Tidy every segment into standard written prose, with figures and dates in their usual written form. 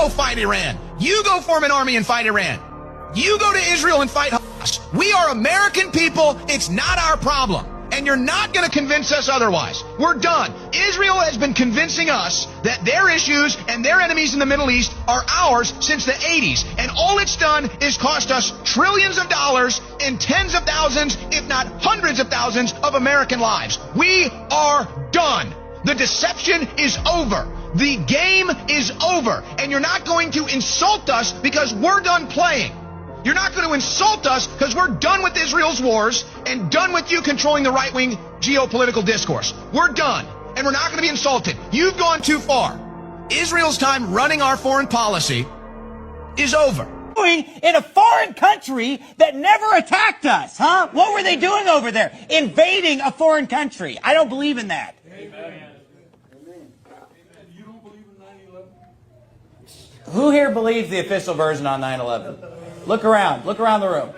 go fight Iran. You go form an army and fight Iran. You go to Israel and fight Hamas. We are American people. It's not our problem. And you're not going to convince us otherwise. We're done. Israel has been convincing us that their issues and their enemies in the Middle East are ours since the 80s. And all it's done is cost us trillions of dollars and tens of thousands, if not hundreds of thousands, of American lives. We are done. The deception is over. The game is over. And you're not going to insult us because we're done playing. You're not going to insult us because we're done with Israel's wars and done with you controlling the right-wing geopolitical discourse. We're done, and we're not going to be insulted. You've gone too far. Israel's time running our foreign policy is over. In a foreign country that never attacked us, huh? What were they doing over there? Invading a foreign country. I don't believe in that. Amen. You don't believe in 9/11? Who here believes the official version on 9/11? Look around. Look around the room.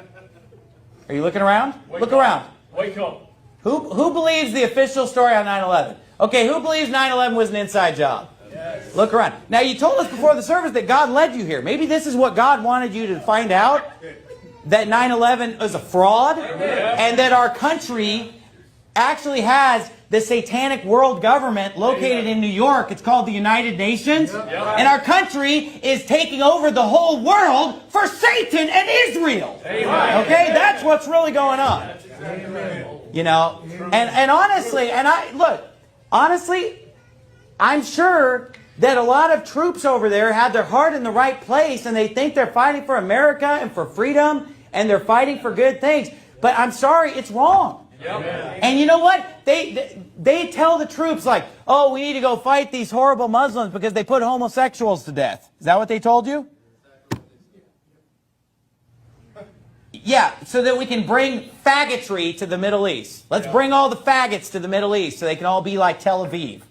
Are you looking around? Look around. Wake up. Who believes the official story on 9/11? Okay, who believes 9/11 was an inside job? Yes. Look around. Now, you told us before the service that God led you here. Maybe this is what God wanted you to find out, that 9/11 was a fraud, and that our country actually has the satanic world government located in New York. It's called the United Nations. And our country is taking over the whole world for Satan and Israel. Okay, that's what's really going on. You know, and honestly, honestly, I'm sure that a lot of troops over there have their heart in the right place and they think they're fighting for America and for freedom and they're fighting for good things. But I'm sorry, it's wrong. And you know what? They tell the troops like, oh, we need to go fight these horrible Muslims because they put homosexuals to death. Is that what they told you? Yeah, so that we can bring faggotry to the Middle East. Let's bring all the faggots to the Middle East so they can all be like Tel Aviv.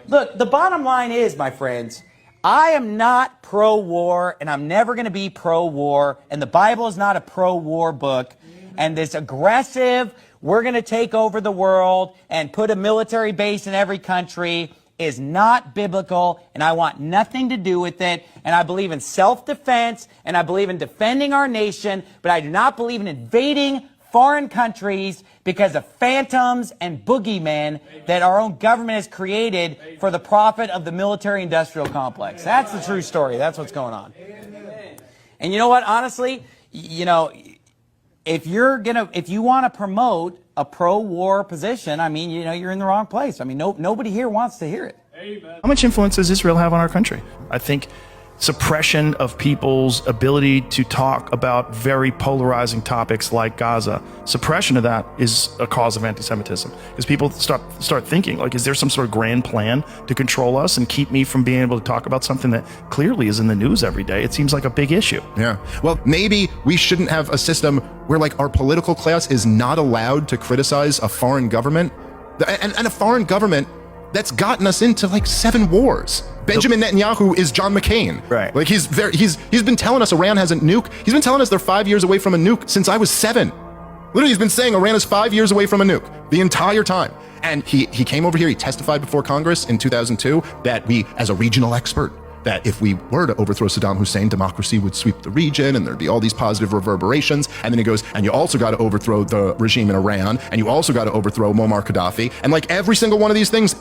Look, the bottom line is, my friends, I am not pro-war, and I'm never going to be pro-war, and the Bible is not a pro-war book, and this aggressive, we're going to take over the world and put a military base in every country is not biblical, and I want nothing to do with it, and I believe in self-defense, and I believe in defending our nation, but I do not believe in invading foreign countries because of phantoms and boogeymen that our own government has created for the profit of the military-industrial complex. That's the true story. That's what's going on. And you know what? Honestly, you know, if you want to promote a pro-war position, I mean, you know, you're in the wrong place. I mean, nobody here wants to hear it. Amen. How much influence does Israel have on our country? I think suppression of people's ability to talk about very polarizing topics like Gaza, suppression of that is a cause of anti-Semitism. Because people start thinking, like, is there some sort of grand plan to control us and keep me from being able to talk about something that clearly is in the news every day? It seems like a big issue. Yeah. Well, maybe we shouldn't have a system where, like, our political class is not allowed to criticize a foreign government, and a foreign government that's gotten us into like 7 wars. Benjamin Netanyahu is John McCain. Right. Like he's been telling us Iran has a nuke. He's been telling us they're 5 years away from a nuke since I was 7. Literally, he's been saying Iran is 5 years away from a nuke the entire time. And he came over here, he testified before Congress in 2002 that we, as a regional expert, that if we were to overthrow Saddam Hussein, democracy would sweep the region and there'd be all these positive reverberations. And then he goes, and you also got to overthrow the regime in Iran, and you also got to overthrow Muammar Gaddafi. And like every single one of these things